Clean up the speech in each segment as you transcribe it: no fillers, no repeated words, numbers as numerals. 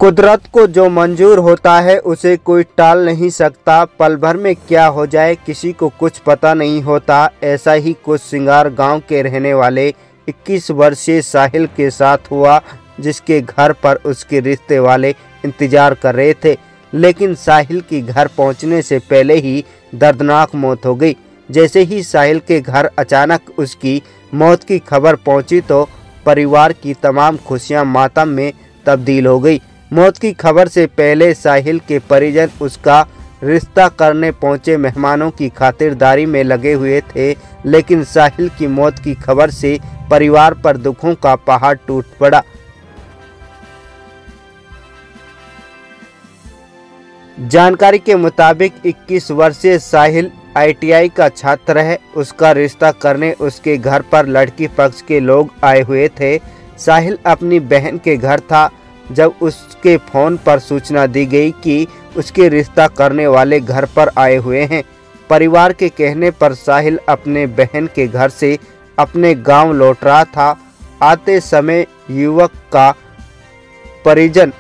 कुदरत को जो मंजूर होता है उसे कोई टाल नहीं सकता। पल भर में क्या हो जाए किसी को कुछ पता नहीं होता। ऐसा ही कुछ सिंगार गांव के रहने वाले 21 वर्षीय साहिल के साथ हुआ, जिसके घर पर उसके रिश्ते वाले इंतजार कर रहे थे। लेकिन साहिल की घर पहुंचने से पहले ही दर्दनाक मौत हो गई। जैसे ही साहिल के घर अचानक उसकी मौत की खबर पहुंची तो परिवार की तमाम खुशियां मातम में तब्दील हो गई। मौत की खबर से पहले साहिल के परिजन उसका रिश्ता करने पहुंचे मेहमानों की खातिरदारी में लगे हुए थे, लेकिन साहिल की मौत की खबर से परिवार पर दुखों का पहाड़ टूट पड़ा। जानकारी के मुताबिक 21 वर्षीय साहिल ITI का छात्र है। उसका रिश्ता करने उसके घर पर लड़की पक्ष के लोग आए हुए थे। साहिल अपनी बहन के घर था जब उसके फ़ोन पर सूचना दी गई कि उसके रिश्ता करने वाले घर पर आए हुए हैं। परिवार के कहने पर साहिल अपने बहन के घर से अपने गांव लौट रहा था। आते समय युवक का परिजन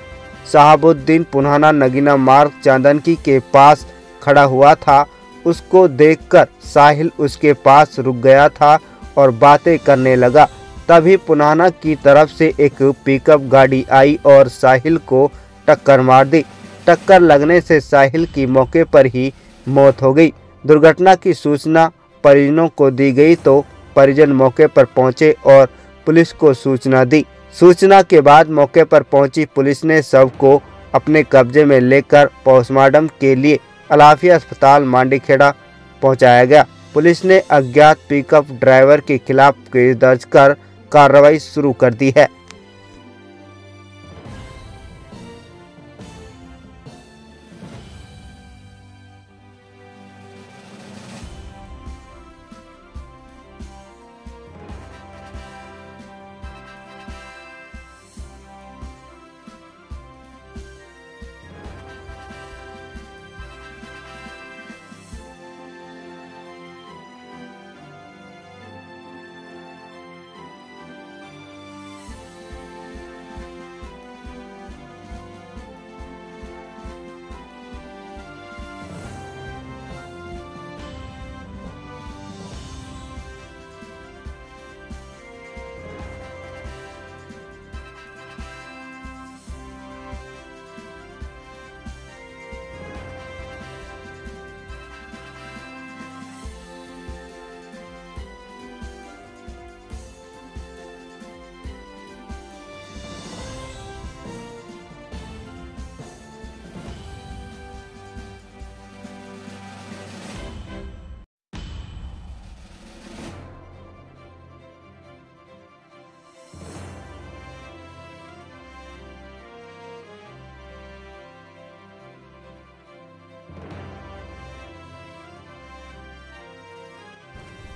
शहाबुद्दीन पुराना नगीना मार्ग चांदनकी के पास खड़ा हुआ था। उसको देखकर साहिल उसके पास रुक गया था और बातें करने लगा। तभी पुराना की तरफ से एक पिकअप गाड़ी आई और साहिल को टक्कर मार दी। टक्कर लगने से साहिल की मौके पर ही मौत हो गई। दुर्घटना की सूचना परिजनों को दी गई तो परिजन मौके पर पहुंचे और पुलिस को सूचना दी। सूचना के बाद मौके पर पहुंची पुलिस ने शव को अपने कब्जे में लेकर पोस्टमार्टम के लिए अलाफिया अस्पताल मांडीखेड़ा पहुंचाया गया। पुलिस ने अज्ञात पिकअप ड्राइवर के खिलाफ केस दर्ज कर कार्रवाई शुरू कर दी है।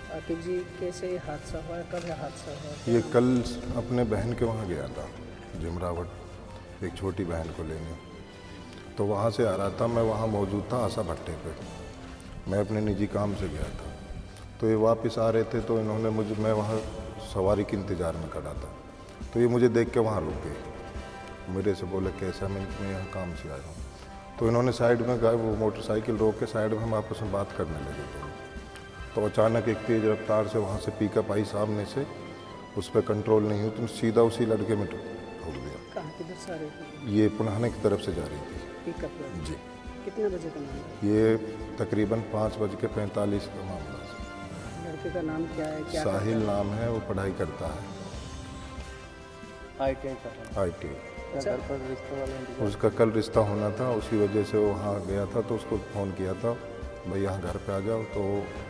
आतिफ जी, कैसे हादसा हुआ? कब हादसा हुआ? ये कल अपने बहन के वहाँ गया था जिमरावट, एक छोटी बहन को लेने। तो वहाँ से आ रहा था, मैं वहाँ मौजूद था आशा भट्टे पे। मैं अपने निजी काम से गया था, तो ये वापस आ रहे थे तो इन्होंने मैं वहाँ सवारी के इंतज़ार में खड़ा था, तो ये मुझे देख के वहाँ रुक गए। मेरे से बोले कैसा? मैं यहाँ काम से आया हूँ। तो इन्होंने साइड में वो मोटरसाइकिल रोक के साइड में हम आपस में बात करने लगे। तो अचानक एक तेज़ रफ्तार से वहाँ से पिकअप आई सामने से, उस पर कंट्रोल नहीं हुई तो सीधा उसी लड़के में ठोक दिया। कहाँ किधर से आ रही थी? ये पुराने की तरफ से जा रही थी पिकअप जी। कितने बजे का मामला? ये तकरीबन 5:45 का मामला है। लड़के का नाम क्या है? क्या साहिल नाम है, वो पढ़ाई करता है ITI। अच्छा। उसका कल रिश्ता होना था, उसी वजह से वो वहाँ गया था। तो उसको फ़ोन किया था भाई यहाँ घर पे आ जाओ, तो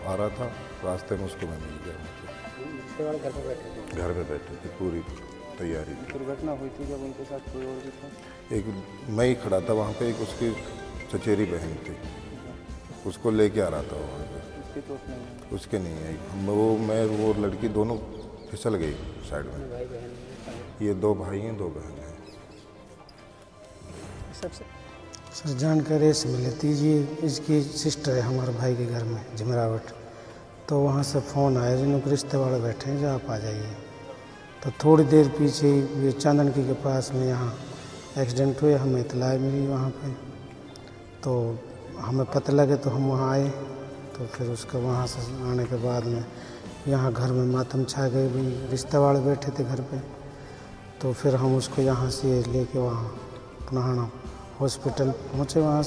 आ रहा था। रास्ते में उसको मैं मिल गया। घर पे बैठे थे, पूरी तैयारी थी। दुर्घटना हुई थी जब उनके साथ कोई और भी था? एक मैं ही खड़ा था वहाँ पे, एक उसकी चचेरी बहन थी, उसको लेके आ रहा था वहाँ पे। उसके नहीं आई। वो लड़की दोनों फिसल गई साइड में। ये 2 भाई हैं 2 बहन हैं। सर जानकारी ऐसे मिली थी जी, इसकी सिस्टर है हमारे भाई के घर में जिमरावट, तो वहाँ से फ़ोन आया जिनके रिश्ते वाले बैठे हैं जो आप आ जाइए। तो थोड़ी देर पीछे ये चांदनकी के पास में यहाँ एक्सीडेंट हुए, हमें इतला मिली वहाँ पे, तो हमें पता लगे तो हम वहाँ आए। तो फिर उसके वहाँ से आने के बाद में यहाँ घर में मातम छा गई, भी रिश्ते वाले बैठे थे घर पे। तो फिर हम उसको यहाँ से लेके वहाँ पुनाहाना हॉस्पिटल पहुँचे। वहाँ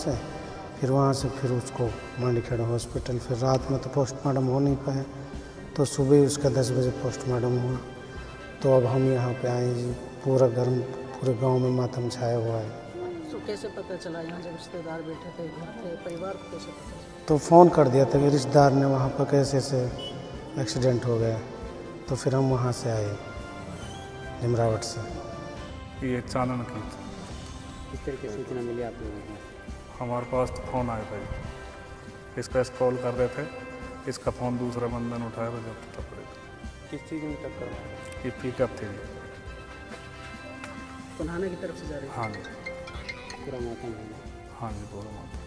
से फिर उसको मांडीखेड़ा हॉस्पिटल, फिर रात में तो पोस्टमार्टम हो नहीं पाया, तो सुबह ही उसका 10 बजे पोस्टमार्टम हुआ। तो अब हम यहाँ पे आए जी, पूरे गांव में मातम छाया हुआ है। तो कैसे पता चला यहाँ जब रिश्तेदार बैठे थे, घर थे, परिवार को कैसे पता चला? तो फ़ोन कर दिया था कि रिश्तेदार ने वहाँ पर कैसे से एक्सीडेंट हो गया, तो फिर हम वहाँ से आए जिमरावट से। ये चानन की किस तरह की सूचना मिली आप लोगों को? हमारे पास तो फ़ोन आया था जी, इसका कॉल कर रहे थे, इसका फ़ोन दूसरा बंदा ने उठाया तो जब तक पड़े थे। किस चीज़ में टक्कर? ये पिकअप थी जी। पुनाहाना की तरफ से जा रही थी? हाँ जी, पूरा मातम है। हाँ जी, पूरा माता।